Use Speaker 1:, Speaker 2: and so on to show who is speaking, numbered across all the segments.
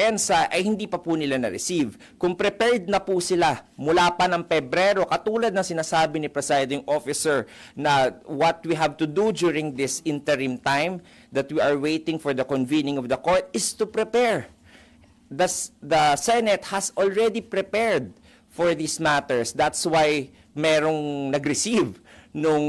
Speaker 1: depensa ay hindi pa po nila na-receive. Kung prepared na po sila mula pa ng Pebrero, katulad ng sinasabi ni Presiding Officer na what we have to do during this interim time that we are waiting for the convening of the court is to prepare. The Senate has already prepared for these matters. That's why merong nag-receive nung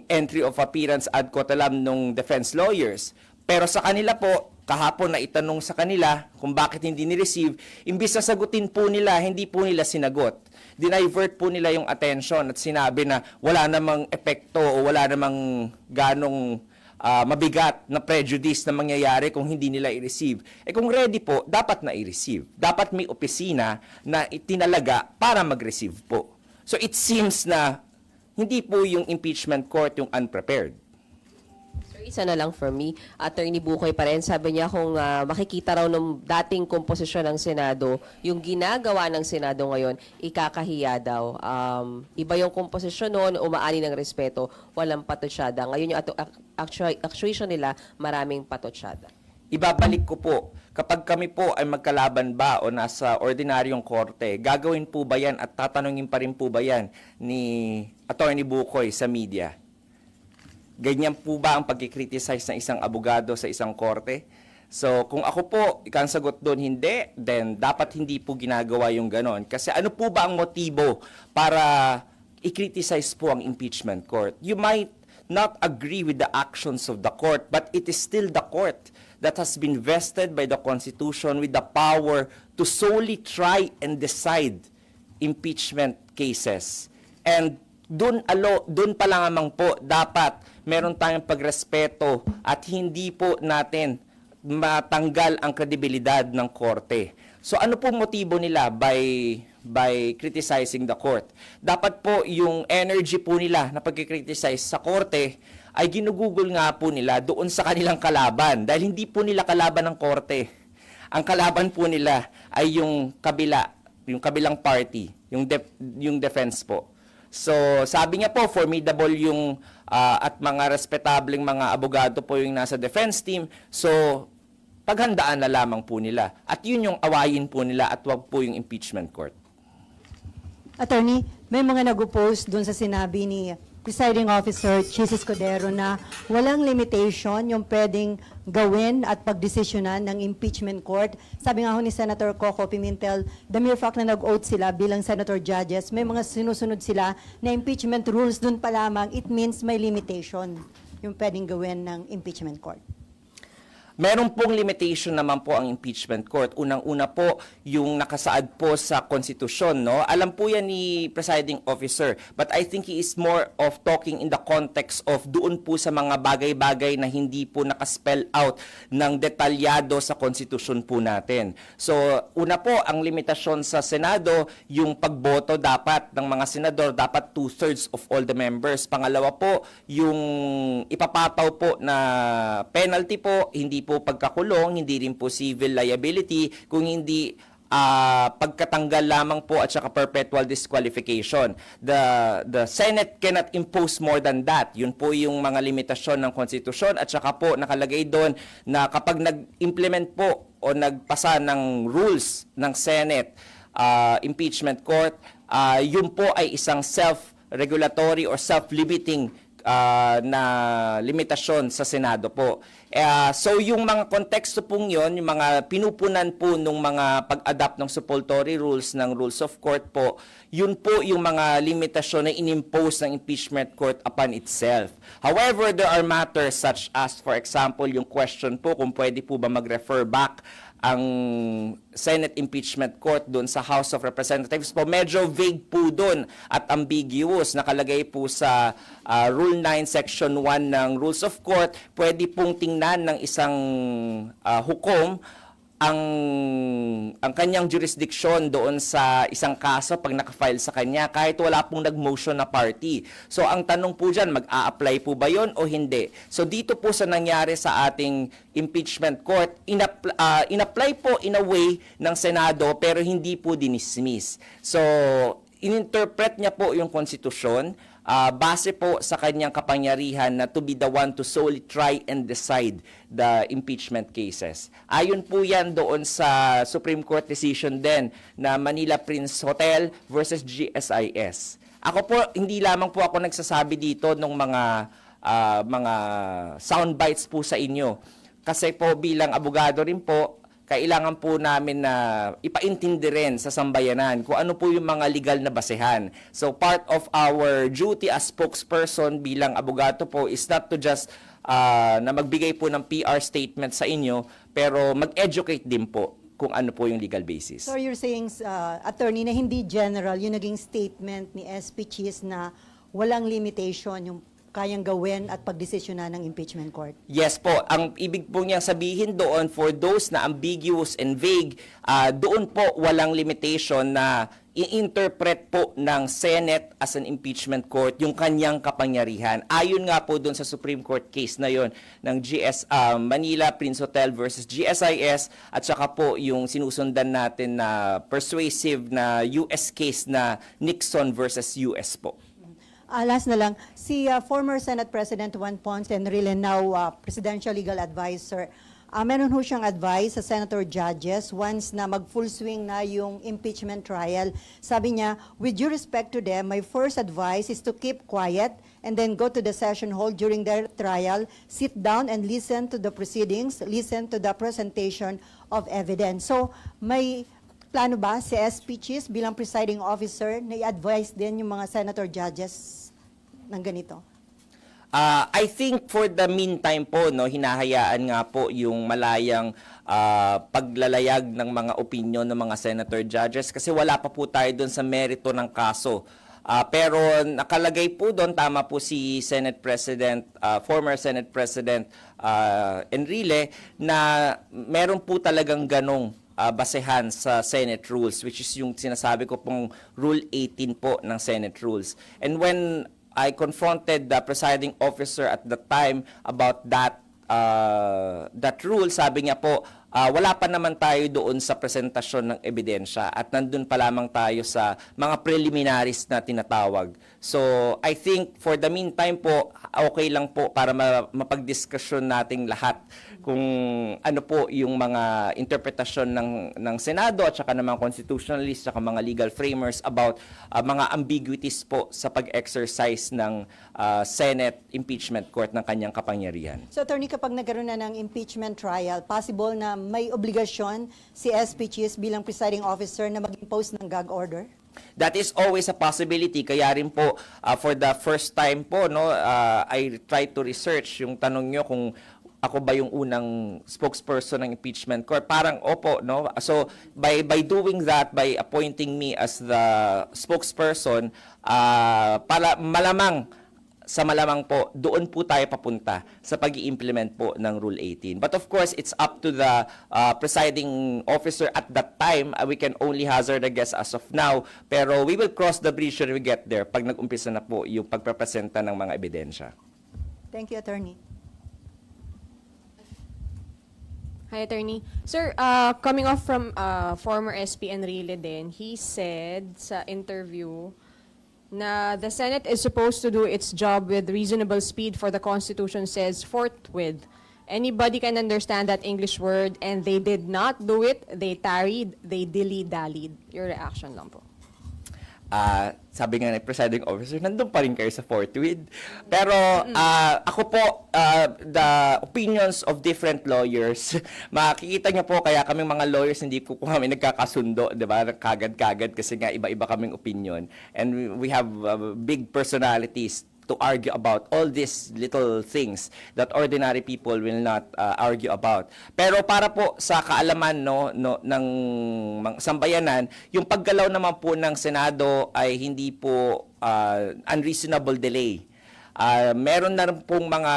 Speaker 1: entry of appearance ad coetam nung defense lawyers. Pero sa kanila po, kahapon na itanong sa kanila kung bakit hindi ni-receive, imbis na sagutin po nila, hindi po nila sinagot. Dinivert po nila yung attention at sinabi na wala namang epekto o wala namang ganong mabigat na prejudice na mangyayari kung hindi nila i-receive. Eh kung ready po, dapat na i-receive. Dapat may opisina na itinalaga para mag-receive po. So it seems na hindi po yung impeachment court yung unprepared.
Speaker 2: Isa na lang for me, Attorney Bukoy pa rin, sabi niya kung makikita raw ng dating komposisyon ng Senado, yung ginagawa ng Senado ngayon, ikakahiya daw. Iba yung komposisyon noon, umaani ng respeto, walang patotsyada. Ngayon yung actuation nila, maraming patotsyada.
Speaker 1: Ibabalik ko po, kapag kami po ay magkalaban ba o nasa ordinaryong korte, gagawin po ba yan at tatanungin pa rin po ba yan ni Attorney Bukoy sa media? Ganyan po ba ang pag-criticize ng isang abogado sa isang korte? So, kung ako po, ikang sagot doon, hindi, then dapat hindi po ginagawa yung ganon. Kasi ano po ba ang motibo para i-criticize po ang impeachment court? You might not agree with the actions of the court, but it is still the court that has been vested by the Constitution with the power to solely try and decide impeachment cases. And doon pa lang namang po dapat meron tayong pagrespeto at hindi po natin matanggal ang kredibilidad ng korte. So ano po motibo nila by criticizing the court? Dapat po yung energy po nila na pag-criticize sa korte ay ginugugol nga po nila doon sa kanilang kalaban dahil hindi po nila kalaban ng korte. Ang kalaban po nila ay yung kabilang party, yung defense po. So, sabi niya po, formidable yung at mga respetableng mga abogado po yung nasa defense team. So, paghandaan na lamang po nila. At yun yung awayin po nila at wag po yung impeachment court.
Speaker 3: Attorney, may mga nag-oppose doon sa sinabi ni Presiding Officer Chis Escudero na walang limitation yung pwedeng gawin at pagdesisyonan ng impeachment court. Sabi nga ho ni Senator Coco Pimentel, the mere fact na nag-oath sila bilang senator judges, may mga sinusunod sila na impeachment rules doon pa lamang, it means may limitation yung pwedeng gawin ng impeachment court.
Speaker 1: Meron pong limitation naman po ang impeachment court. Unang-una po, yung nakasaad po sa konstitusyon, no? Alam po yan ni Presiding Officer, but I think he is more of talking in the context of doon po sa mga bagay-bagay na hindi po nakaspell out ng detalyado sa konstitusyon po natin. So, una po, ang limitasyon sa Senado, yung pagboto dapat ng mga senador, dapat 2/3 of all the members. Pangalawa po, yung ipapataw po na penalty po, hindi po pagkakulong, hindi rin po civil liability, kung hindi pagkatanggal lamang po at saka perpetual disqualification. The Senate cannot impose more than that. Yun po yung mga limitasyon ng konstitusyon at saka po nakalagay doon na kapag nag-implement po o nagpasa ng rules ng Senate impeachment court, yun po ay isang self-regulatory or self-limiting na limitasyon sa Senado po. So yung mga konteksto pong yun, yung mga pinupunan po nung mga pag-adapt ng supplementary rules ng rules of court po, yun po yung mga limitasyon na inimpose ng impeachment court upon itself. However, there are matters such as, for example, yung question po kung pwede po ba mag-refer back ang Senate impeachment court doon sa House of Representatives po. Medyo vague po doon at ambiguous. Nakalagay po sa Rule 9, Section 1 ng Rules of Court. Pwede pong tingnan ng isang hukom ang kanyang jurisdiction doon sa isang kaso pag nakafile sa kanya kahit wala pong nag-motion na party. So ang tanong po dyan, mag-a-apply po ba yon o hindi? So dito po sa nangyari sa ating impeachment court, in-apply po in a way ng Senado pero hindi po dinismiss. So ininterpret niya po yung konstitusyon base po sa kanyang kapangyarihan na to be the one to solely try and decide the impeachment cases. Ayon po yan doon sa Supreme Court decision din na Manila Prince Hotel versus GSIS. Ako po, hindi lamang po ako nagsasabi dito ng mga sound bites po sa inyo. Kasi po bilang abogado rin po, kailangan po namin na ipaintindi rin sa sambayanan kung ano po yung mga legal na basehan. So part of our duty as spokesperson bilang abogado po is not to just na magbigay po ng PR statement sa inyo, pero mag-educate din po kung ano po yung legal basis.
Speaker 3: So you're saying, attorney, na hindi general yung naging statement ni SP Cheese na walang limitation yung kayang gawin at pagdesisyonan ng impeachment court?
Speaker 1: Yes po. Ang ibig po niyang sabihin doon for those na ambiguous and vague, doon po walang limitation na i-interpret po ng Senate as an impeachment court yung kanyang kapangyarihan. Ayon nga po doon sa Supreme Court case na yon ng Manila Prince Hotel versus GSIS at saka po yung sinusundan natin na persuasive na US case na Nixon versus US po.
Speaker 3: Last na lang, si former Senate President Juan Ponce Enrile, now Presidential Legal Advisor, meron ho siyang advice sa senator judges once na mag-full swing na yung impeachment trial. Sabi niya, with due respect to them, my first advice is to keep quiet and then go to the session hall during their trial, sit down and listen to the proceedings, listen to the presentation of evidence. So, may plano ba si SP Cheese bilang presiding officer na i-advise din yung mga senator judges ng ganito?
Speaker 1: I think for the meantime po, no, hinahayaan nga po yung malayang paglalayag ng mga opinion ng mga senator judges kasi wala pa po tayo doon sa merito ng kaso. Pero nakalagay po doon, tama po si Senate President, former Senate President Enrile, na meron po talagang ganong basehan sa Senate rules, which is yung sinasabi ko pong Rule 18 po ng Senate rules. And when I confronted the presiding officer at the time about that rule, sabi niya po, wala pa naman tayo doon sa presentasyon ng ebidensya at nandun pa lamang tayo sa mga preliminaries na tinatawag. So, I think for the meantime po, okay lang po para mapagdiskusyon nating lahat kung ano po yung mga interpretasyon ng Senado at saka ng mga constitutionalists at saka mga legal framers about mga ambiguities po sa pag-exercise ng Senate impeachment court ng kanyang kapangyarihan.
Speaker 3: So, attorney, kapag nagkaroon na ng impeachment trial, possible na may obligasyon si SP Cheese bilang presiding officer na mag-impose ng gag order?
Speaker 1: That is always a possibility. Kaya rin po, for the first time po, no, I tried to research yung tanong nyo kung ako ba yung unang spokesperson ng impeachment court. Parang opo, no? So, by doing that, by appointing me as the spokesperson, para malamang po, doon po tayo papunta sa pag-i-implement po ng Rule 18. But of course, it's up to the presiding officer at that time. We can only hazard a guess as of now. Pero we will cross the bridge when we get there pag nag-umpisa na po yung pagpapresenta ng mga ebidensya.
Speaker 3: Thank you, attorney.
Speaker 4: Hi, Attorney. Sir, coming off from former SP Enrile din, he said sa interview na the Senate is supposed to do its job with reasonable speed for the Constitution says forthwith. Anybody can understand that English word and they did not do it. They tarried, they dilly-dallied. Your reaction lang po.
Speaker 1: Sabi nga ng presiding officer, nandun pa rin kayo sa forthwith. Pero ako po, the opinions of different lawyers, makikita nyo po, kaya kaming mga lawyers, hindi po kami nagkakasundo, di ba? Kagad-kagad kasi nga iba-iba kaming opinion. And we have big personalities to argue about all these little things that ordinary people will not argue about. Pero para po sa kaalaman ng sambayanan, yung paggalaw naman po ng Senado ay hindi po unreasonable delay. Meron na rin pong mga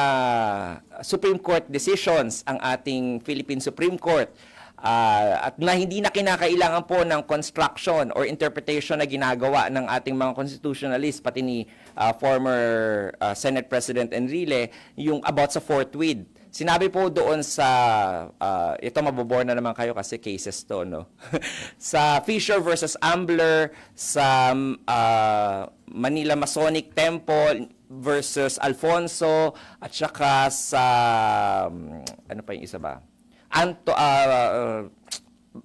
Speaker 1: Supreme Court decisions ang ating Philippine Supreme Court at na hindi na kinakailangan po ng construction or interpretation na ginagawa ng ating mga constitutionalists, pati ni former Senate President Enrile, yung about sa forthwith. Sinabi po doon sa, ito mabobore na naman kayo kasi cases to, no? Sa Fisher versus Ambler, sa Manila Masonic Temple versus Alfonso at saka sa ano pa yung isa ba?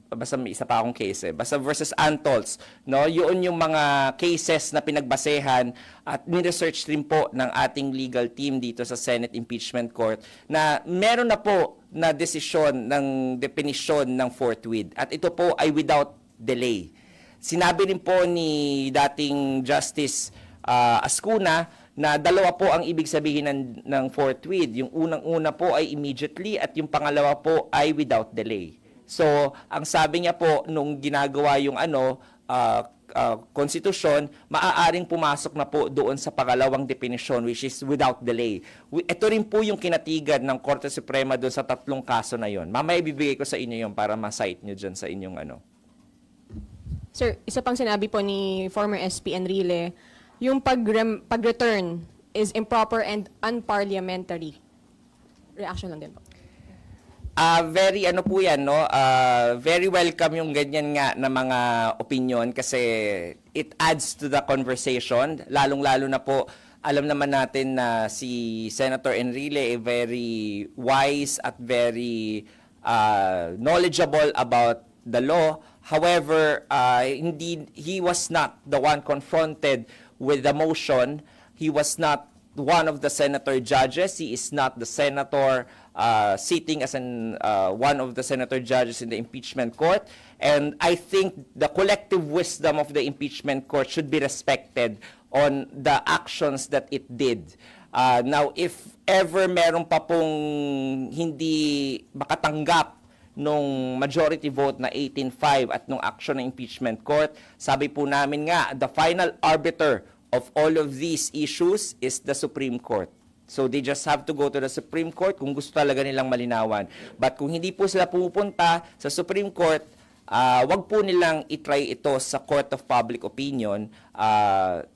Speaker 1: Basta may isa pa akong case basta versus Antols, no? Yun yung mga cases na pinagbasehan at ni-research rin po ng ating legal team dito sa Senate Impeachment Court na meron na po na desisyon ng definisyon ng forthwith at ito po ay without delay. Sinabi rin po ni dating Justice Ascuna na dalawa po ang ibig sabihin ng forthwith. Yung unang-una po ay immediately at yung pangalawa po ay without delay. So, ang sabi niya po nung ginagawa yung konstitusyon, maaaring pumasok na po doon sa pangalawang definition which is without delay. Ito rin po yung kinatigan ng Korte Suprema doon sa 3 kaso na yon. Mamaya ibibigay ko sa inyo yon para ma-cite nyo dyan sa inyong
Speaker 4: Sir, isa pang sinabi po ni former SP Enrile, yung pag-return is improper and unparliamentary. Reaction lang din po.
Speaker 1: Very po yan, no? Very welcome yung ganyan nga na mga opinion kasi it adds to the conversation. Lalong-lalo na po, alam naman natin na si Senator Enrile ay very wise at very knowledgeable about the law. However, he was not the one confronted with the motion. He was not one of the senator judges. He is not the senator sitting as one of the senator judges in the impeachment court. And I think the collective wisdom of the impeachment court should be respected on the actions that it did. Now, if ever meron pa pong hindi makatanggap nung majority vote na 18-5 at nung action ng impeachment court, sabi po namin nga, the final arbiter of all of these issues is the Supreme Court. So they just have to go to the Supreme Court kung gusto talaga nilang malinawan. But kung hindi po sila pumupunta sa Supreme Court, wag po nilang itry ito sa Court of Public Opinion at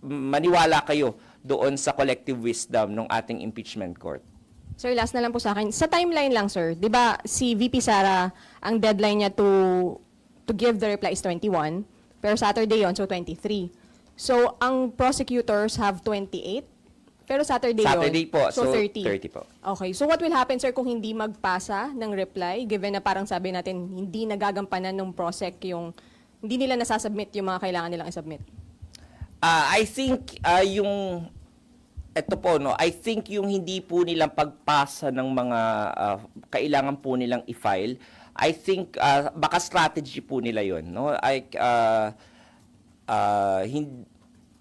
Speaker 1: maniwala kayo doon sa collective wisdom ng ating impeachment court.
Speaker 4: Sir, last na lang po sa akin. Sa timeline lang, sir, di ba si VP Sara, ang deadline niya to give the reply is 21, pero Saturday yon, so 23. So, ang prosecutors have 28, pero Saturday
Speaker 1: Po,
Speaker 4: so 30.
Speaker 1: 30 po.
Speaker 4: Okay, so what will happen, sir, kung hindi magpasa ng reply, given na parang sabi natin, hindi nagagampanan ng prosec yung, hindi nila nasasubmit yung mga kailangan nilang isubmit?
Speaker 1: I think I think yung hindi po nilang pagpasa ng mga kailangan po nilang i-file, I think baka strategy po nila yon, no?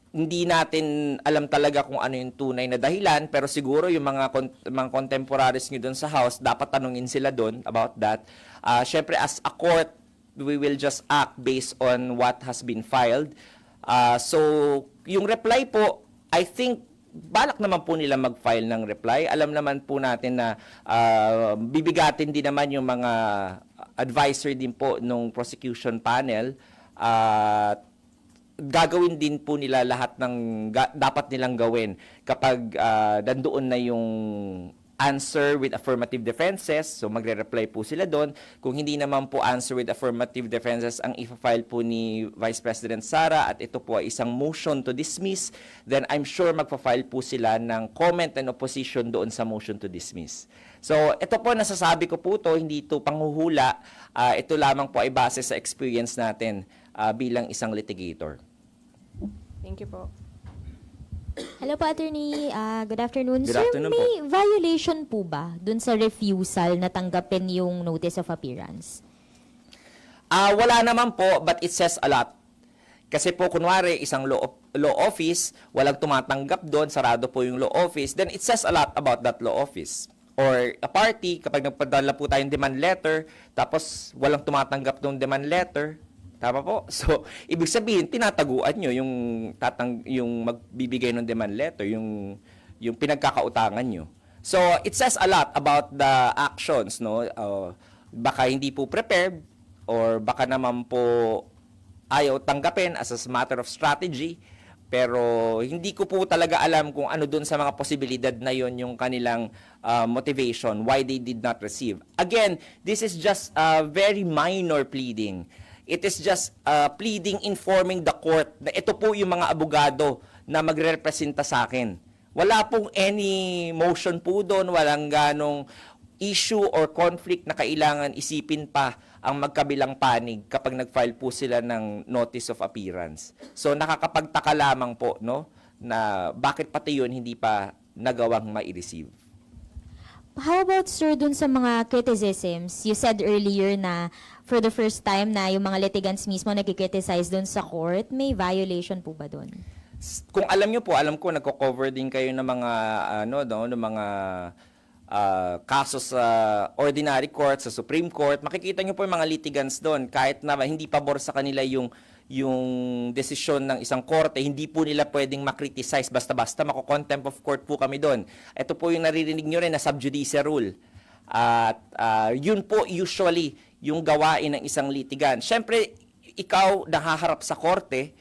Speaker 1: Hindi natin alam talaga kung ano yung tunay na dahilan, pero siguro yung mga contemporaries nyo doon sa House, dapat tanungin sila doon about that. Syempre, as a court, we will just act based on what has been filed. So, yung reply po, I think, balak naman po nila mag-file ng reply. Alam naman po natin na bibigatin din naman yung mga advisor din po nung prosecution panel. Gagawin din po nila lahat ng dapat nilang gawin kapag nandoon na yung answer with affirmative defenses. So magre-reply po sila doon. Kung hindi naman po answer with affirmative defenses ang i-file po ni Vice President Sara at ito po ay isang motion to dismiss, then I'm sure magpa-file po sila ng comment and opposition doon sa motion to dismiss. So ito po, nasasabi ko po to, hindi ito panghuhula. Ito lamang po ay base sa experience natin bilang isang litigator.
Speaker 4: Thank you po.
Speaker 5: Hello po, Attorney. Good afternoon.
Speaker 1: Good
Speaker 5: Sir,
Speaker 1: afternoon
Speaker 5: may violation po ba dun sa refusal na tanggapin yung notice of appearance?
Speaker 1: Wala naman po, but it says a lot. Kasi po, kunwari, isang law office, walang tumatanggap doon, sarado po yung law office, then it says a lot about that law office. Or a party, kapag nagpadala po tayong demand letter, tapos walang tumatanggap ng demand letter, tama po? So, ibig sabihin, tinataguan nyo yung magbibigay ng demand letter, yung pinagkakautangan nyo. So, it says a lot about the actions, no? Baka hindi po prepared, or baka naman po ayaw tanggapin as a matter of strategy, pero hindi ko po talaga alam kung ano dun sa mga posibilidad na yon yung kanilang motivation, why they did not receive. Again, this is just a very minor pleading. It is just pleading, informing the court na ito po yung mga abogado na magre-representa sa akin. Wala pong any motion po doon, walang ganong issue or conflict na kailangan isipin pa ang magkabilang panig kapag nag-file po sila ng notice of appearance. So nakakapagtaka lamang po, no, na bakit pati yun hindi pa nagawang ma-receive.
Speaker 5: How about, sir, dun sa mga criticisms? You said earlier na for the first time na yung mga litigants mismo nagkikriticize dun sa court. May violation po ba dun?
Speaker 1: Kung alam niyo po, alam ko nagko-cover din kayo ng mga ng mga kaso sa ordinary court, sa Supreme Court. Makikita niyo po yung mga litigants doon kahit na hindi pabor sa kanila yung desisyon ng isang korte, hindi po nila pwedeng makriticize basta-basta, mako-contempt of court po kami doon. Ito po yung naririnig niyo rin na sub judice rule. At yun po usually yung gawain ng isang litigant. Siyempre, ikaw nahaharap sa korte,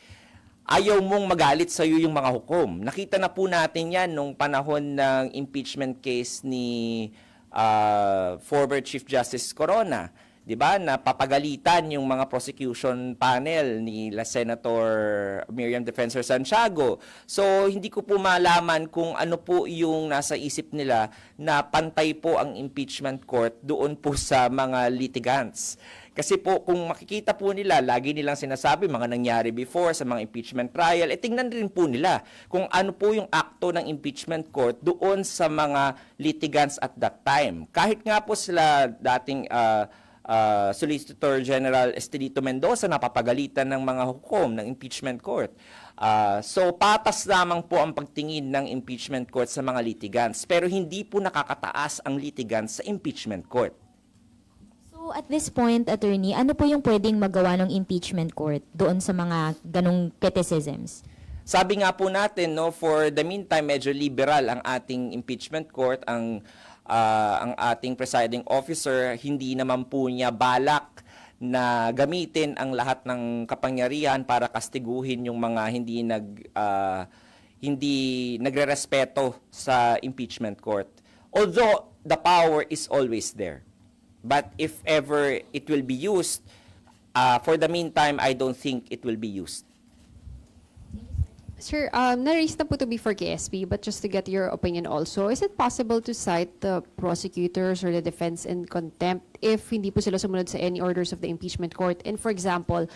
Speaker 1: ayaw mong magalit sa iyo yung mga hukom. Nakita na po natin yan nung panahon ng impeachment case ni former Chief Justice Corona. 'Di ba? Napapagalitan yung mga prosecution panel ni Senator Miriam Defensor Santiago. So hindi ko po malaman kung ano po yung nasa isip nila na pantay po ang impeachment court doon po sa mga litigants. Kasi po, kung makikita po nila, lagi nilang sinasabi, mga nangyari before sa mga impeachment trial, tingnan rin po nila kung ano po yung akto ng impeachment court doon sa mga litigants at that time. Kahit nga po sila dating Solicitor General Estelito Mendoza napapagalitan ng mga hukom ng impeachment court. So, patas lamang po ang pagtingin ng impeachment court sa mga litigants, pero hindi po nakakataas ang litigants sa impeachment court.
Speaker 5: So at this point, attorney, ano po yung pwedeng magawa ng impeachment court doon sa mga ganong criticisms?
Speaker 1: Sabi nga po natin, no, for the meantime, medyo liberal ang ating impeachment court, ang ating presiding officer, hindi naman po niya balak na gamitin ang lahat ng kapangyarihan para kastiguhin yung mga hindi nagrerespeto sa impeachment court. Although the power is always there. But if ever it will be used, for the meantime, I don't think it will be used.
Speaker 6: Sir, na-raise na po to be for KSP, but just to get your opinion also, is it possible to cite the prosecutors or the defense in contempt if hindi po sila sumunod sa any orders of the impeachment court? And for example,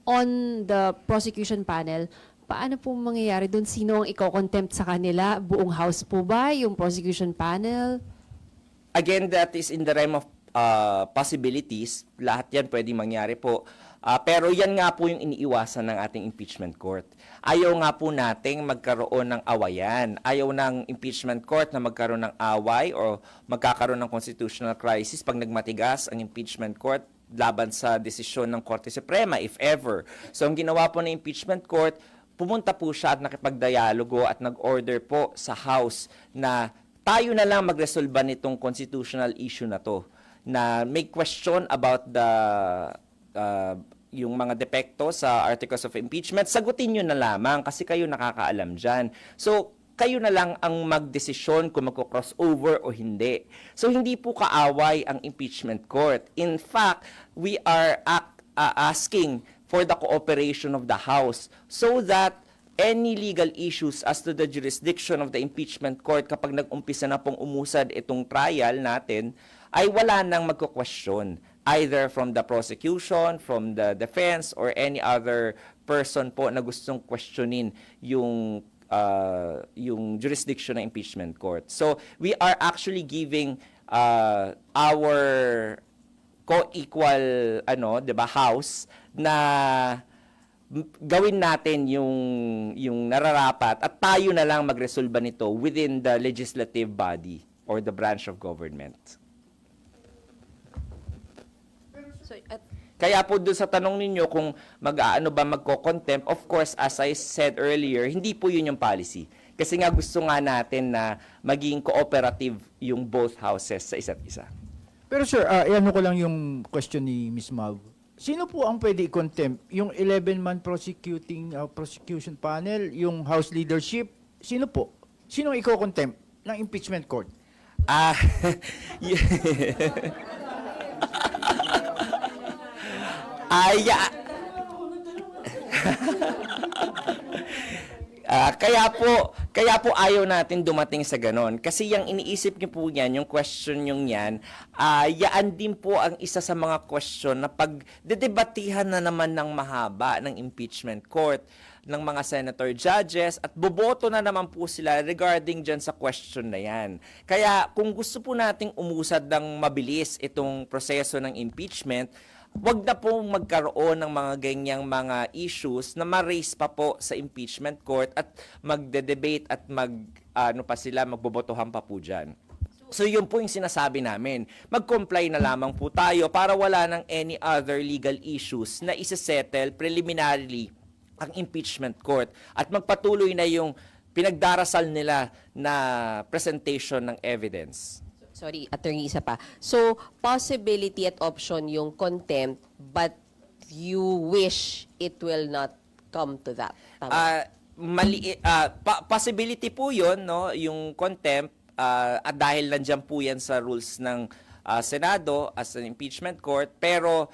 Speaker 6: on the prosecution panel, paano po mangyayari doon? Sino ang iko-contempt sa kanila? Buong house po ba? Yung prosecution panel?
Speaker 1: Again, that is in the realm of possibilities. Lahat yan pwedeng mangyari po. Pero yan nga po yung iniiwasan ng ating impeachment court. Ayaw nga po nating magkaroon ng awayan. Ayaw ng impeachment court na magkaroon ng away o magkakaroon ng constitutional crisis pag nagmatigas ang impeachment court laban sa desisyon ng Korte Suprema, if ever. So ang ginawa po ng impeachment court, pumunta po siya at nakipagdialogo at nag-order po sa House na tayo na lang magresolba nitong constitutional issue na to, na may question about yung mga depekto sa articles of impeachment, sagutin nyo na lamang kasi kayo nakakaalam dyan. So, kayo na lang ang magdesisyon kung magko-crossover o hindi. So, hindi po kaaway ang impeachment court. In fact, we are asking for the cooperation of the House so that any legal issues as to the jurisdiction of the impeachment court kapag nag-umpisa na pong umusad itong trial natin, ay wala nang magko-question either from the prosecution, from the defense, or any other person po na gustong questionin yung jurisdiction ng impeachment court. So, we are actually giving our co-equal, 'di ba, house na gawin natin yung nararapat at tayo na lang magresolba nito within the legislative body or the branch of government.
Speaker 2: So,
Speaker 1: Kaya po doon sa tanong ninyo kung magko-contempt, of course, as I said earlier, hindi po yun yung policy. Kasi nga gusto nga natin na maging cooperative yung both houses sa isa't isa.
Speaker 7: Pero sir, ano ko lang yung question ni Ms. Mav. Sino po ang pwede i-contempt? Yung 11-man prosecution panel, yung House leadership, sino po? Sino ang i-contempt ng impeachment court?
Speaker 1: Kaya po ayaw natin dumating sa ganon. Kasi yung iniisip niyo po yan, yung question yung yan, yaan din po ang isa sa mga question na pag dedebatihan na naman ng mahaba ng impeachment court ng mga senator judges at boboto na naman po sila regarding dyan sa question na yan. Kaya kung gusto po nating umusad ng mabilis itong proseso ng impeachment, wag na po magkaroon ng mga ganyang mga issues na ma-raise pa po sa impeachment court at magde-debate at magbobotohan pa po dyan. So yun po yung sinasabi namin. Mag-comply na lamang po tayo para wala ng any other legal issues na isa-settle preliminarily ang impeachment court at magpatuloy na yung pinagdarasal nila na presentation ng evidence.
Speaker 2: Sorry, attorney, isa pa. So, possibility at option yung contempt, but you wish it will not come to that. Tama?
Speaker 1: Possibility po yun, no? Yung contempt, at dahil nandiyan po yan sa rules ng Senado as an impeachment court, pero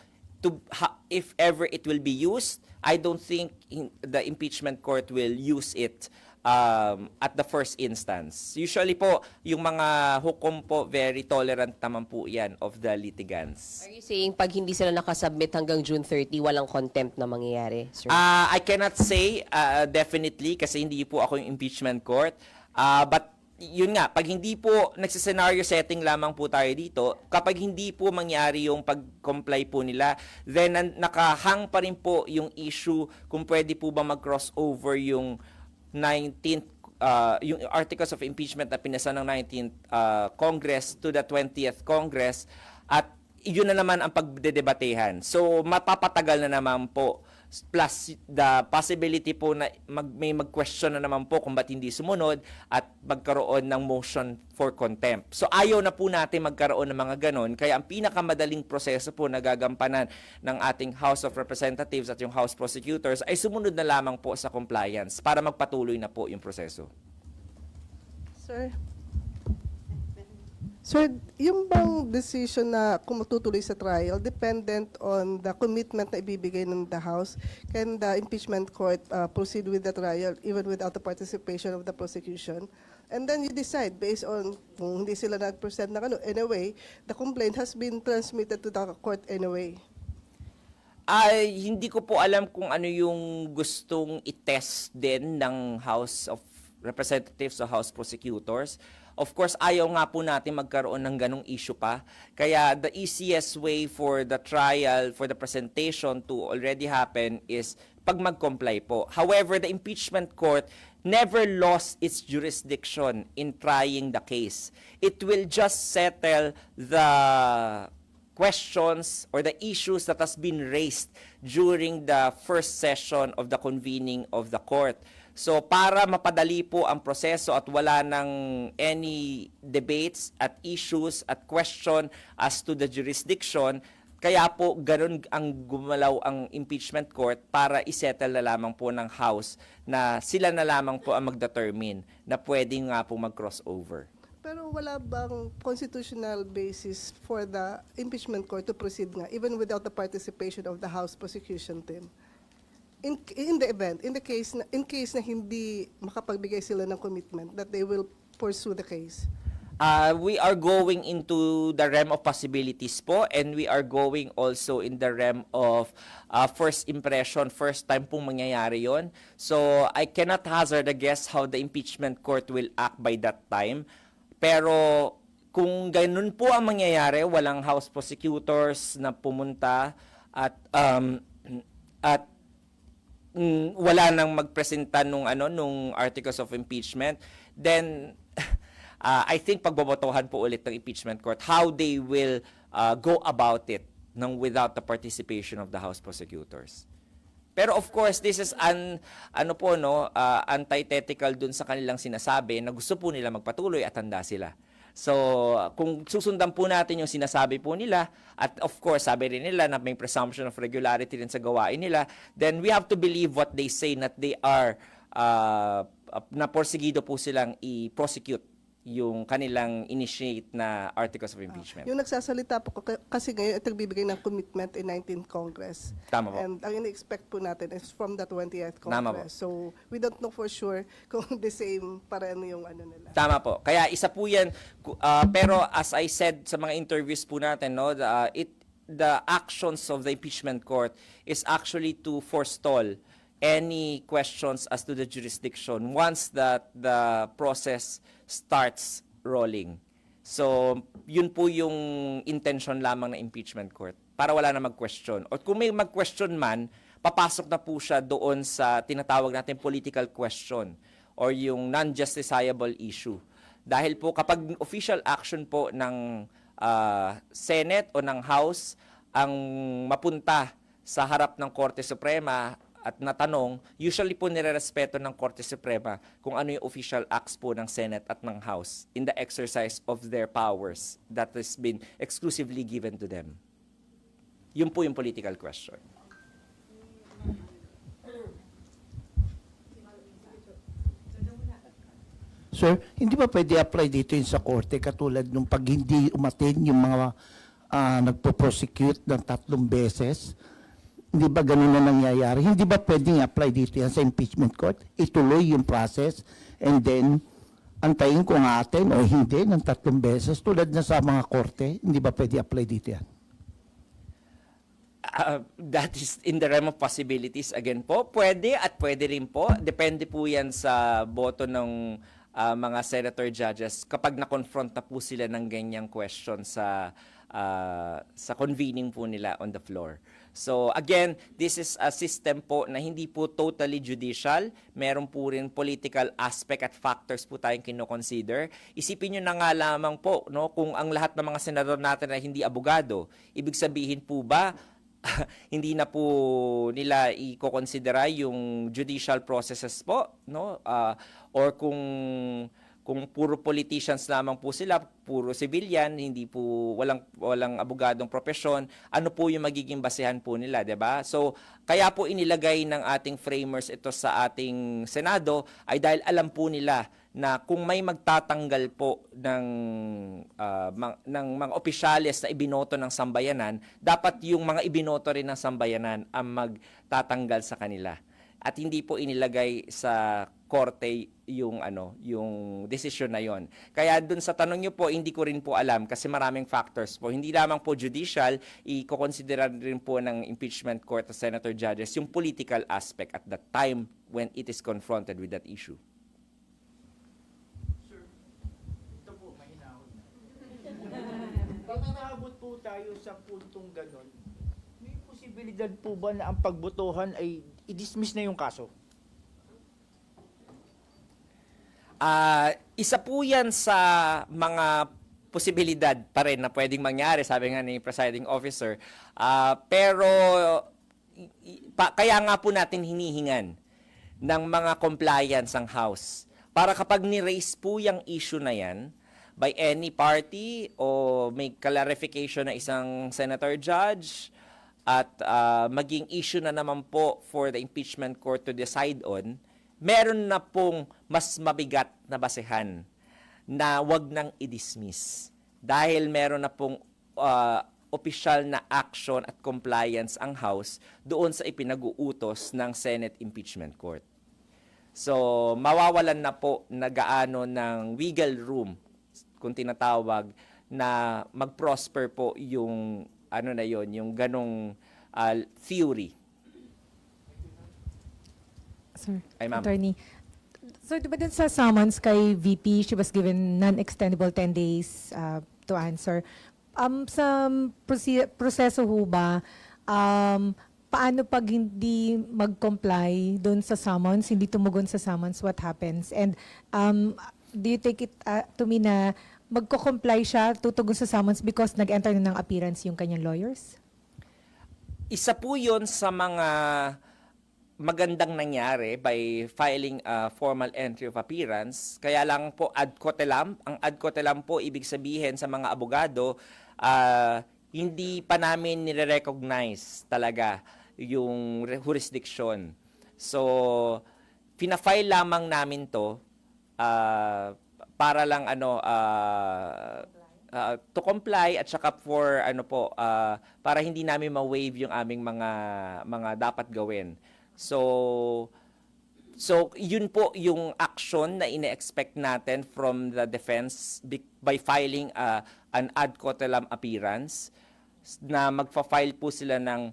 Speaker 1: if ever it will be used, I don't think the impeachment court will use it at the first instance. Usually po, yung mga hukom po, very tolerant naman po yan of the litigants.
Speaker 2: Are you saying pag hindi sila nakasubmit hanggang June 30, walang contempt na mangyayari, sir?
Speaker 1: I cannot say definitely kasi hindi po ako yung impeachment court. But yun nga, pag hindi po nagsisenaryo setting lamang po tayo dito, kapag hindi po mangyari yung pag-comply po nila, then nakahang pa rin po yung issue kung pwede po ba mag-crossover yung 19th, yung articles of impeachment na pinasa ng 19th Congress to the 20th Congress at yun na naman ang pagdedebatehan. So mapapatagal na naman po plus the possibility po na may mag-question na naman po kung ba't hindi sumunod at magkaroon ng motion for contempt. So ayaw na po natin magkaroon ng mga ganon. Kaya ang pinakamadaling proseso po na gagampanan ng ating House of Representatives at yung House Prosecutors ay sumunod na lamang po sa compliance para magpatuloy na po yung proseso.
Speaker 8: Sir, yung bang decision na kung matutuloy sa trial, dependent on the commitment na ibibigay ng the House, can the impeachment court proceed with the trial even without the participation of the prosecution? And then you decide based on kung hindi sila nag-present na ano. Anyway, the complaint has been transmitted to the court anyway.
Speaker 1: Hindi ko po alam kung ano yung gustong i-test din ng House of Representatives o House Prosecutors. Of course, ayaw nga po natin magkaroon ng ganong issue pa. Kaya the easiest way for the trial, for the presentation to already happen is pag mag-comply po. However, the impeachment court never lost its jurisdiction in trying the case. It will just settle the questions or the issues that has been raised during the first session of the convening of the court. So para mapadali po ang proseso at wala ng any debates at issues at question as to the jurisdiction, kaya po ganun ang gumalaw ang impeachment court para isettle na lamang po ng House na sila na lamang po ang mag-determine na pwedeng nga po mag-crossover.
Speaker 8: Pero wala bang constitutional basis for the impeachment court to proceed nga even without the participation of the House prosecution team? In case na hindi makapagbigay sila ng commitment that they will pursue the case.
Speaker 1: We are going into the realm of possibilities po, and we are going also in the realm of first impression, first time pong mangyayari yon. So I cannot hazard a guess how the impeachment court will act by that time. Pero kung ganun po ang mangyayari, walang House prosecutors na pumunta at wala nang magpresenta nung articles of impeachment, then I think pagbobotohan po ulit ng impeachment court how they will go about it without the participation of the House prosecutors. Pero of course, this is antithetical dun sa kanilang sinasabi na gusto po nila magpatuloy at handa sila. So, kung susundan po natin yung sinasabi po nila, at of course, sabi rin nila na may presumption of regularity rin sa gawain nila, then we have to believe what they say, that they are, na porsigido po silang i-prosecute yung kanilang initiate na articles of impeachment.
Speaker 8: Yung nagsasalita po kasi ngayon ito nagbibigay ng commitment in 19th Congress.
Speaker 1: Tama po.
Speaker 8: And ang ini-expect po natin is from the 20th
Speaker 1: Tama po.
Speaker 8: Congress. So we don't know for sure kung the same pa rin yung ano nila.
Speaker 1: Tama po. Kaya isa po yan. Pero as I said sa mga interviews po natin, no, the actions of the impeachment court is actually to forestall any questions as to the jurisdiction once that the process starts rolling. So, yun po yung intention lamang ng impeachment court para wala na mag-question. Or kung may mag-question man, papasok na po siya doon sa tinatawag natin political question or yung non-justiciable issue. Dahil po kapag official action po ng Senate o ng House ang mapunta sa harap ng Korte Suprema at natanong, usually po nirerespeto ng Korte Suprema kung ano yung official acts po ng Senate at ng House in the exercise of their powers that has been exclusively given to them. Yun po yung political question.
Speaker 9: Sir, hindi ba pwede apply dito yun sa korte katulad nung pag hindi umatin yung mga nagpo-prosecute ng 3 beses? Hindi ba ganun na nangyayari? Hindi ba pwedeng apply dito yan sa impeachment court? Ituloy yung process and then antayin kung atin o hindi ng 3 beses tulad na sa mga korte? Hindi ba pwede apply dito yan?
Speaker 1: That is in the realm of possibilities again po. Pwede at pwede rin po. Depende po yan sa boto ng mga senator judges kapag na-confront na po sila ng ganyang question sa convening po nila on the floor. So again, this is a system po na hindi po totally judicial. Meron po rin political aspect at factors po tayong kino-consider. Isipin nyo na nga lamang po, no, kung ang lahat ng mga senador natin ay hindi abogado, ibig sabihin po ba hindi na po nila i-considera yung judicial processes po, no? Or kung puro politicians lamang po sila, puro civilian, hindi po walang abogadong profesyon, ano po yung magiging basehan po nila, 'di ba? So, kaya po inilagay ng ating framers ito sa ating Senado ay dahil alam po nila na kung may magtatanggal po ng mga opisyales na ibinoto ng sambayanan, dapat yung mga ibinoto rin ng sambayanan ang magtatanggal sa kanila. At hindi po inilagay sa korte yung desisyon na yon. Kaya dun sa tanong niyo po, hindi ko rin po alam kasi maraming factors po. Hindi lamang po judicial, i-consider rin po ng impeachment court of senator judges yung political aspect at the time when it is confronted with that issue.
Speaker 7: Ito po, mahinahon na. Pag naabot po tayo sa puntong ganon, may posibilidad po ba na ang pagbotohan ay i-dismiss na yung kaso?
Speaker 1: Isa po yan sa mga posibilidad pa rin na pwedeng mangyari, sabi nga ni presiding officer. Pero kaya nga po natin hinihingan ng mga compliance ang House. Para kapag ni-raise po yung issue na yan by any party o may clarification na isang senator judge at maging issue na naman po for the impeachment court to decide on, meron na pong mas mabigat na basehan na wag nang i-dismiss. Dahil meron na pong opisyal na action at compliance ang House doon sa ipinag-uutos ng Senate Impeachment Court. So, mawawalan na po na gaano ng wiggle room, kung tinatawag, na mag-prosper po yung yung ganong theory.
Speaker 10: Sir,
Speaker 1: Ay, ma'am.
Speaker 10: attorney. So, di ba dun sa summons kay VP, she was given non-extendable 10 days to answer. Sa proseso ho ba, paano pag hindi mag-comply dun sa summons, hindi tumugon sa summons, what happens? And do you take it to me na magko-comply siya, tutugon sa summons because nag-enter na ng appearance yung kanyang lawyers?
Speaker 1: Isa po yun sa mga magandang nangyari by filing a formal entry of appearance. Kaya lang po ad cotelem. Ang ad cotelem po ibig sabihin sa mga abogado, hindi pa namin nire-recognize talaga yung jurisdiction. So, pina-file lamang namin to para lang to comply at saka for para hindi namin ma-waive yung aming mga dapat gawin. So yun po yung action na ine-expect natin from the defense by filing an ad cautelam appearance na magfa-file po sila ng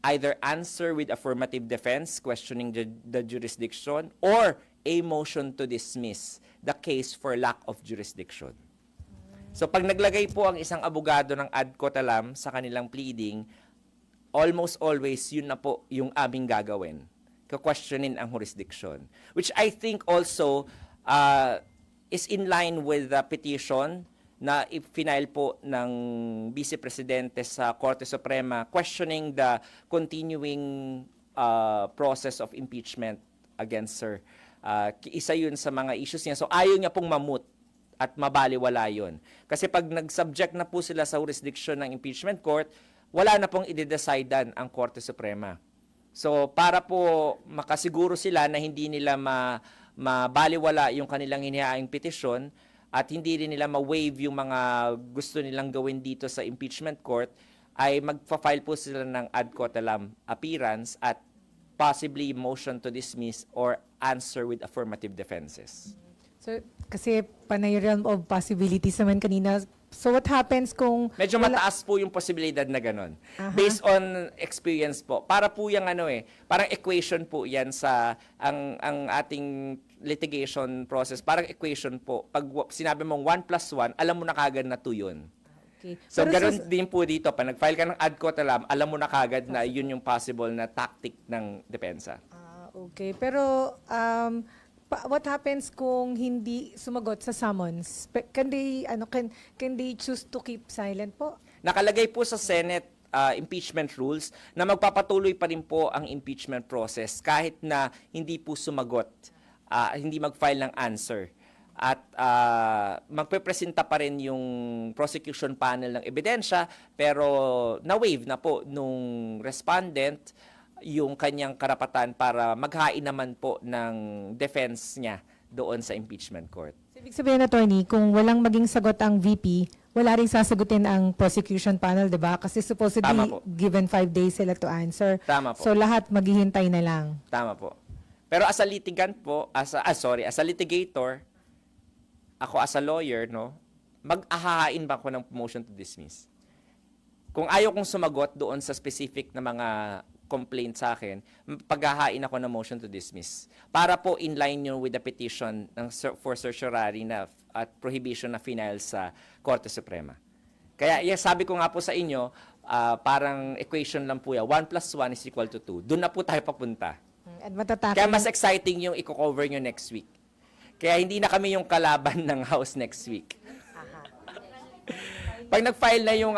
Speaker 1: either answer with affirmative defense questioning the jurisdiction or a motion to dismiss the case for lack of jurisdiction. So pag naglagay po ang isang abogado ng ad cautelam sa kanilang pleading, almost always yun na po yung aming gagawin. Questionin ang jurisdiction. Which I think also is in line with the petition na i-file po ng Vice Presidente sa Korte Suprema questioning the continuing process of impeachment against Sir. Isa yun sa mga issues niya. So ayaw niya pong mamut at mabaliwala yun. Kasi pag nag-subject na po sila sa jurisdiction ng impeachment court, wala na pong i-decidean ang Korte Suprema. So para po makasiguro sila na hindi nila mabaliwala yung kanilang hinihaing petisyon at hindi rin nila ma-waive yung mga gusto nilang gawin dito sa impeachment court, ay magfa-file po sila ng ad cautelam appearance at possibly motion to dismiss or answer with affirmative defenses.
Speaker 10: So, kasi panay realm of possibilities naman kanina. So, what happens kung...
Speaker 1: Medyo mataas po yung posibilidad na ganun. Based on experience po. Para po yung parang equation po yan sa ang ating litigation process. Parang equation po. Pag sinabi mong 1 plus 1, alam mo na kagad na 2 yun.
Speaker 10: Okay.
Speaker 1: So,
Speaker 10: Pero
Speaker 1: ganun din po dito. Pag nag-file ka ng ad cautelam, alam mo na kagad na yun yung possible na tactic ng depensa.
Speaker 10: Okay. Pero, what happens kung hindi sumagot sa summons? Can they choose to keep silent po?
Speaker 1: Nakalagay po sa Senate impeachment rules na magpapatuloy pa rin po ang impeachment process kahit na hindi po sumagot, hindi mag-file ng answer. At magpepresenta pa rin yung prosecution panel ng ebidensya pero na-waive na po nung respondent yung kanyang karapatan para maghain naman po ng defense niya doon sa impeachment court.
Speaker 10: So, ibig sabihin, attorney, kung walang maging sagot ang VP, wala rin sasagutin ang prosecution panel, di ba? Kasi supposedly,
Speaker 1: Tama po.
Speaker 10: given 5 days sila to answer.
Speaker 1: Tama po.
Speaker 10: So, lahat maghihintay na lang.
Speaker 1: Tama po. Pero as a litigant po, as a litigator, ako as a lawyer, no, mag-ahahain ba ko ng motion to dismiss? Kung ayaw kong sumagot doon sa specific na mga complaint sa akin, paghahain ako ng motion to dismiss. Para po in line yun with the petition for certiorari na at prohibition na final sa Korte Suprema. Kaya sabi ko nga po sa inyo, parang equation lang po yan. 1 plus 1 is equal to 2. Doon na po tayo papunta.
Speaker 10: At matatapos.
Speaker 1: Kaya mas exciting yung i-cover nyo next week. Kaya hindi na kami yung kalaban ng House next week. Pag nag-file na yung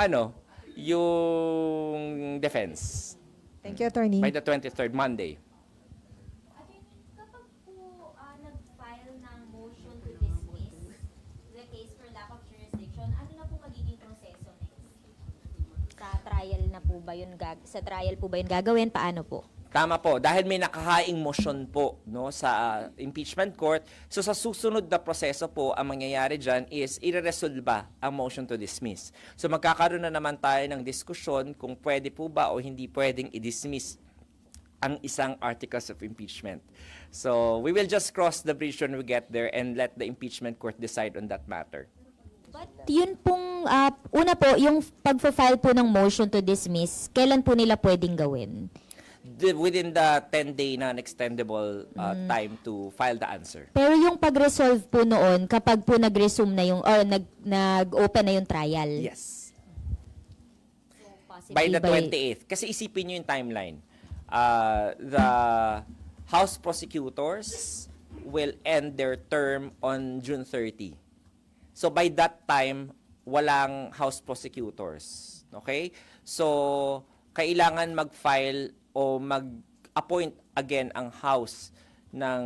Speaker 1: yung defense.
Speaker 10: Thank you, attorney.
Speaker 1: By the 23rd, Monday.
Speaker 5: Kapag po nag-file ng motion to dismiss the case for lack of jurisdiction, ano na po magiging proseso next? Sa trial na po ba yun sa trial po ba yun gagawin? Paano po?
Speaker 1: Tama po, dahil may nakahaing motion po no sa impeachment court. So sa susunod na proseso po, ang mangyayari diyan is ireresolba ang motion to dismiss. So magkakaroon na naman tayo ng diskusyon kung pwede po ba o hindi pwedeng i-dismiss ang isang articles of impeachment. So we will just cross the bridge when we get there and let the impeachment court decide on that matter.
Speaker 5: But yun pong, una po, yung pag-file po ng motion to dismiss, kailan po nila pwedeng gawin?
Speaker 1: Within the 10-day non-extendable time to file the answer.
Speaker 5: Pero yung pag-resolve po noon, kapag po nag-resume na yung, or nag-open na yung trial?
Speaker 1: Yes.
Speaker 5: Possibly
Speaker 1: By the 28th. Kasi isipin nyo yung timeline. The House prosecutors will end their term on June 30. So by that time, walang House prosecutors. Okay? So, kailangan mag-file o mag-appoint again ang House ng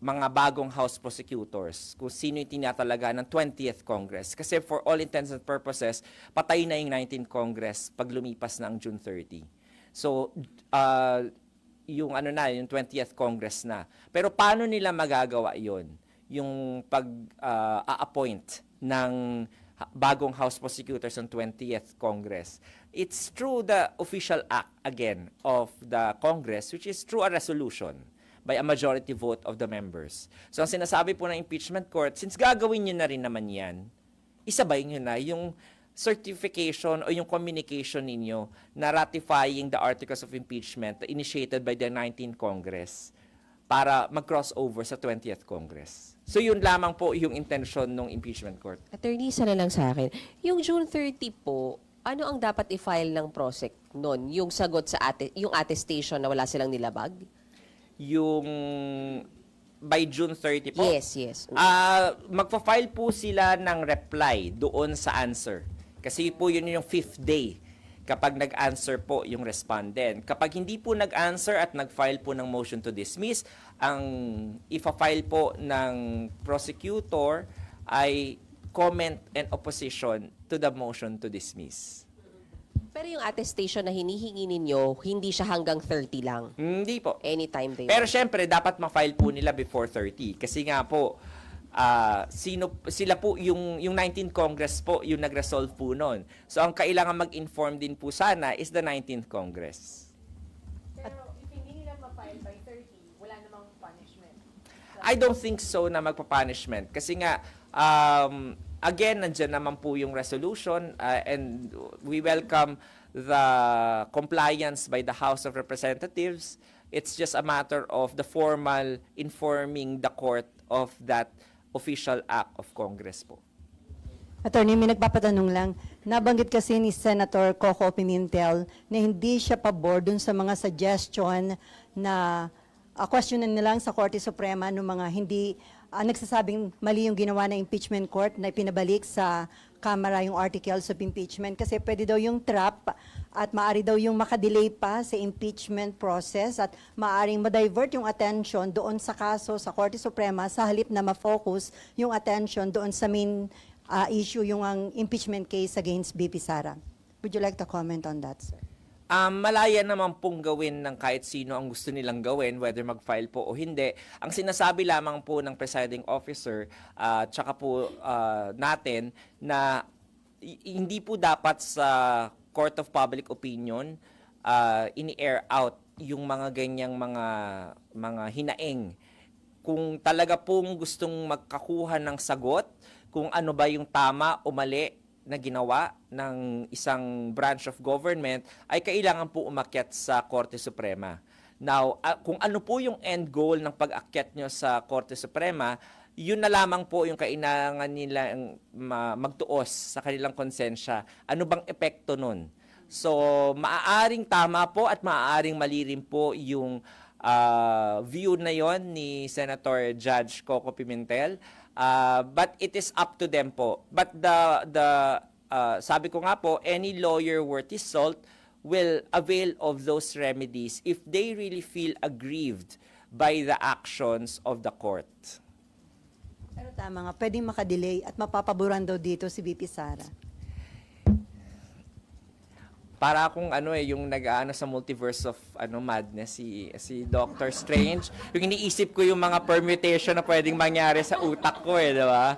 Speaker 1: mga bagong House prosecutors kung sino yung tinatalaga ng 20th Congress. Kasi for all intents and purposes, patay na yung 19th Congress pag lumipas na ang June 30. So, yung yung 20th Congress na. Pero paano nila magagawa yon? yung pag-a-appoint ng bagong House prosecutors on 20th Congress. It's through the official act, again, of the Congress, which is through a resolution by a majority vote of the members. So ang sinasabi po ng impeachment court, since gagawin nyo na rin naman yan, isabay nyo na yung certification o yung communication ninyo na ratifying the articles of impeachment initiated by the 19th Congress para mag-cross over sa 20th Congress. So yun lamang po yung intention ng impeachment court.
Speaker 2: Attorney, isa na lang sa akin. Yung June 30 po, ano ang dapat i-file ng PROSEC noon? Yung sagot sa yung attestation na wala silang nilabag?
Speaker 1: Yung by June 30 po?
Speaker 2: Yes.
Speaker 1: Magpa-file po sila ng reply doon sa answer. Kasi po yun yung 5th day kapag nag-answer po yung respondent. Kapag hindi po nag-answer at nag-file po ng motion to dismiss, ang ifa-file po ng prosecutor ay comment and opposition to the motion to dismiss.
Speaker 2: Pero yung attestation na hinihingi ninyo, hindi siya hanggang 30 lang.
Speaker 1: Hindi po.
Speaker 2: Anytime they
Speaker 1: Pero
Speaker 2: want.
Speaker 1: syempre, dapat ma-file po nila before 30. Kasi nga po, sila po, yung 19th Congress po, yung nag-resolve po noon. So, ang kailangan mag-inform din po sana is the 19th Congress.
Speaker 4: Pero if hindi nila ma-file by 30, wala namang punishment.
Speaker 1: I don't think so na magpa-punishment. Kasi nga, again, nandyan naman po yung resolution and we welcome the compliance by the House of Representatives. It's just a matter of the formal informing the court of that official act of Congress po.
Speaker 3: Attorney, may nagpapatanong lang. Nabanggit kasi ni Senator Coco Pimentel na hindi siya pabor dun sa mga suggestion na questionin na lang sa Korte Suprema ng mga hindi nagsasabing mali yung ginawa ng impeachment court na ipinabalik sa Kamara yung articles of impeachment kasi pwede daw yung trap at maaari daw yung makadelay pa sa impeachment process at maaring ma-divert yung attention doon sa kaso sa Korte Suprema sa halip na ma-focus yung attention doon sa main issue yung ang impeachment case against BP Sara. Would you like to comment on that, sir?
Speaker 1: Malaya naman pong gawin ng kahit sino ang gusto nilang gawin, whether mag-file po o hindi. Ang sinasabi lamang po ng presiding officer, tsaka po natin, na hindi po dapat sa Court of Public Opinion ini-air out yung mga ganyang mga hinaing. Kung talaga pong gustong magkakuha ng sagot, kung ano ba yung tama o mali na ginawa ng isang branch of government, ay kailangan po umakyat sa Korte Suprema. Now, kung ano po yung end goal ng pag-akyat nyo sa Korte Suprema, yun na lamang po yung kailangan nilang magtuos sa kanilang konsensya. Ano bang epekto nun? So, maaaring tama po at maaaring mali rin po yung view na yon ni Senator Judge Coco Pimentel. But it is up to them po. But sabi ko nga po, any lawyer worth his salt will avail of those remedies if they really feel aggrieved by the actions of the court.
Speaker 3: Pero tama nga, pwedeng makadelay at mapapaboran daw dito si BP Sara.
Speaker 1: Para akong yung nag-aano sa multiverse of madness si Doctor Strange. Yung iniisip ko yung mga permutation na pwedeng mangyari sa utak ko di ba?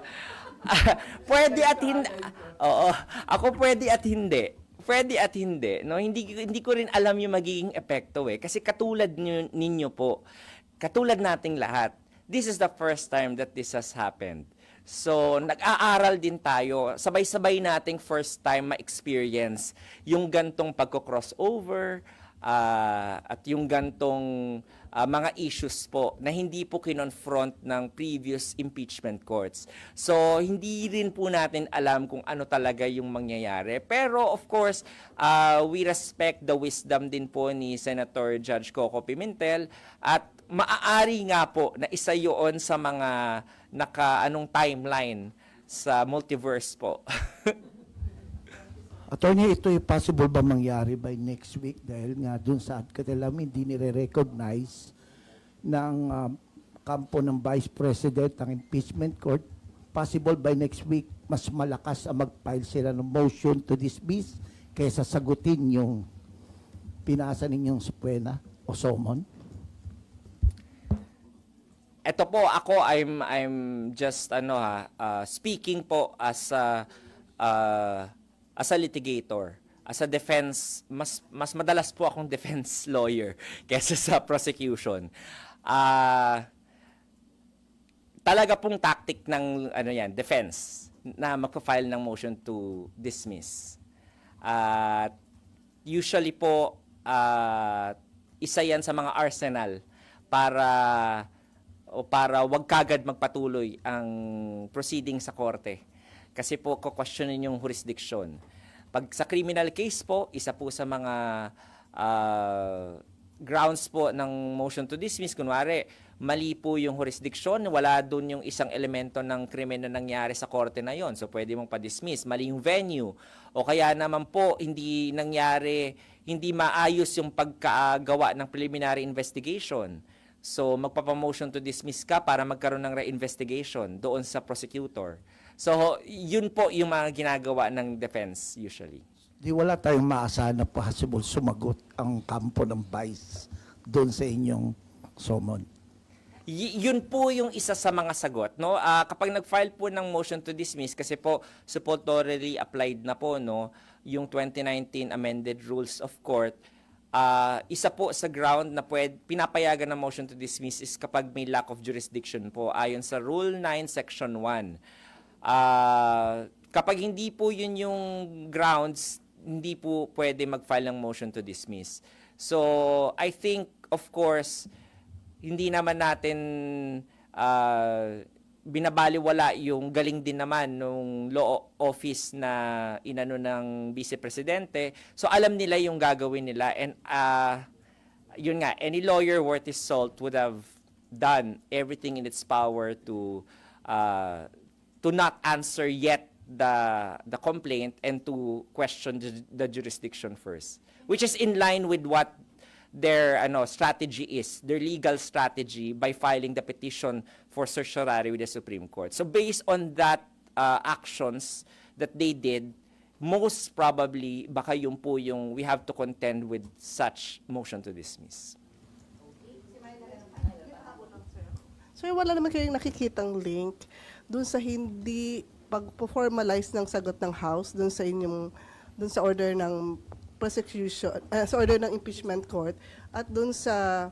Speaker 1: Pwede at hindi. Oo, ako pwede at hindi. Pwede at hindi, no? Hindi ko rin alam yung magiging epekto kasi katulad ninyo po. Katulad nating lahat. This is the first time that this has happened. So, nag-aaral din tayo. Sabay-sabay nating first time ma-experience yung gantong pagko-crossover at yung gantong mga issues po na hindi po kinonfront ng previous impeachment courts. So, hindi rin po natin alam kung ano talaga yung mangyayari. Pero, of course, we respect the wisdom din po ni Senator Judge Coco Pimentel at maaari nga po na isa yun sa mga timeline sa multiverse po.
Speaker 9: Attorney, ito yung possible ba mangyari by next week dahil nga dun sa katilam hindi nire-recognize ng kampo ng Vice President ang impeachment court. Possible by next week mas malakas ang mag-file sila ng motion to dismiss kaysa sagutin yung pinasa ninyong subpoena o summon?
Speaker 1: Ito po ako, I'm just speaking po as a litigator. As a defense, mas madalas po akong defense lawyer kaysa sa prosecution. Talaga pong tactic ng defense na magpa-file ng motion to dismiss. Usually po isa yan sa mga arsenal para wag kagad magpatuloy ang proceeding sa korte. Kasi po kukwestiyonin yung jurisdiction. Pag sa criminal case po, isa po sa mga grounds po ng motion to dismiss, kunwari, mali po yung jurisdiction, wala dun yung isang elemento ng krimen na nangyari sa korte na yon. So pwede mong pa-dismiss. Mali yung venue. O kaya naman po, hindi maayos yung pagkagawa ng preliminary investigation. So magpapamotion to dismiss ka para magkaroon ng re-investigation doon sa prosecutor. So yun po yung mga ginagawa ng defense usually.
Speaker 9: Di wala tayong maasahan na possible sumagot ang kampo ng vice doon sa inyong summon.
Speaker 1: Yun po yung isa sa mga sagot, no? Kapag nag-file po ng motion to dismiss, kasi po supportorily applied na po, no, yung 2019 amended rules of court, isa po sa ground na pinapayagan ng motion to dismiss is kapag may lack of jurisdiction po, ayon sa Rule 9, Section 1. Kapag hindi po yun yung grounds, hindi po pwede mag-file ng motion to dismiss. So, I think, of course, hindi naman natin binabaliwala yung galing din naman nung law office na inano ng Vice Presidente. So, alam nila yung gagawin nila. And, yun nga, any lawyer worth his salt would have done everything in its power to not answer yet the complaint and to question the jurisdiction first, which is in line with what their strategy is, their legal strategy by filing the petition for certiorari with the Supreme Court. So based on that actions that they did, most probably baka yung po yung we have to contend with such motion to dismiss.
Speaker 8: So wala naman kayong nakikitang link dun sa hindi pag-formalize ng sagot ng House dun sa order ng prosecution, sa order ng impeachment court at dun sa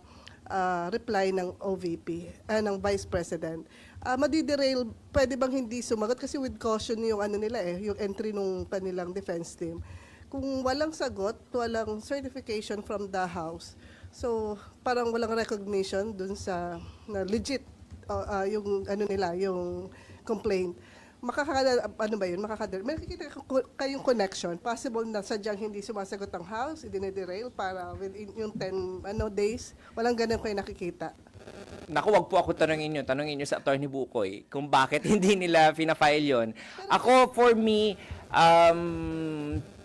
Speaker 8: reply ng OVP, ng Vice President. Madiderail, pwede bang hindi sumagot? Kasi with caution yung yung entry nung kanilang defense team. Kung walang sagot, walang certification from the House, so parang walang recognition dun sa na legit yung yung complaint. May nakikita kayong connection. Possible na sadyang hindi sumasagot ang House, idinederail para within yung 10 days. Walang ganun kayo nakikita.
Speaker 1: Naku, wag po ako tanungin nyo sa Attorney Bukoy kung bakit hindi nila fina-file yun. Ako, for me,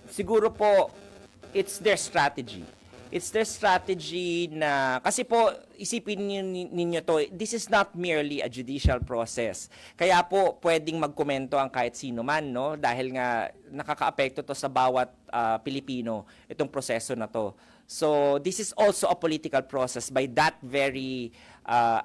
Speaker 1: siguro po, it's their strategy. It's their strategy na, kasi po, isipin ninyo to, this is not merely a judicial process. Kaya po, pwedeng magkomento ang kahit sino man, no? Dahil nga, nakakaapekto to sa bawat Pilipino, itong proseso na to. So, this is also a political process by that very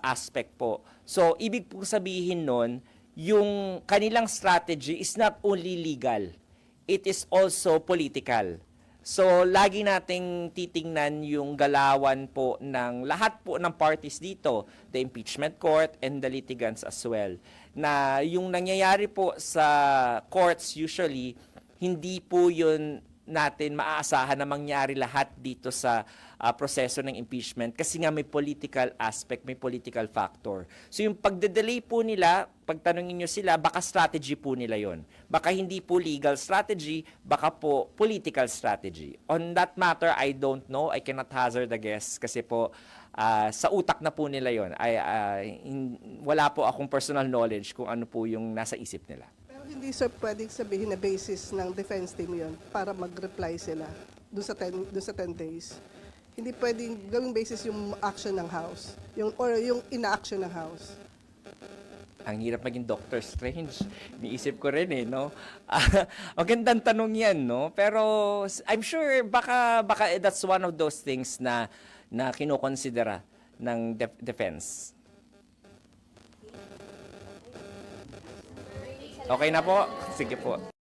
Speaker 1: aspect po. So, ibig po sabihin nun, yung kanilang strategy is not only legal, it is also political. So, lagi nating titingnan yung galawan po ng lahat po ng parties dito, the impeachment court and the litigants as well. Na yung nangyayari po sa courts usually, hindi po yun natin maaasahan na mangyari lahat dito sa proseso ng impeachment kasi nga may political aspect, may political factor. So yung pagde-delay po nila, pagtanungin nyo sila, baka strategy po nila yon. Baka hindi po legal strategy, baka po political strategy. On that matter, I don't know. I cannot hazard a guess kasi po sa utak na po nila yon. Wala po akong personal knowledge kung ano po yung nasa isip nila.
Speaker 8: Pero hindi pwedeng sabihin na basis ng defense team yon para mag-reply sila doon sa 10 days. Hindi pwedeng gawing basis yung action ng House, yung ina-action ng House.
Speaker 1: Ang hirap maging Doctor Strange. Niisip ko rin no? Magandang tanong yan, no? Pero I'm sure baka that's one of those things na kinokonsidera ng defense. Okay na po? Sige po.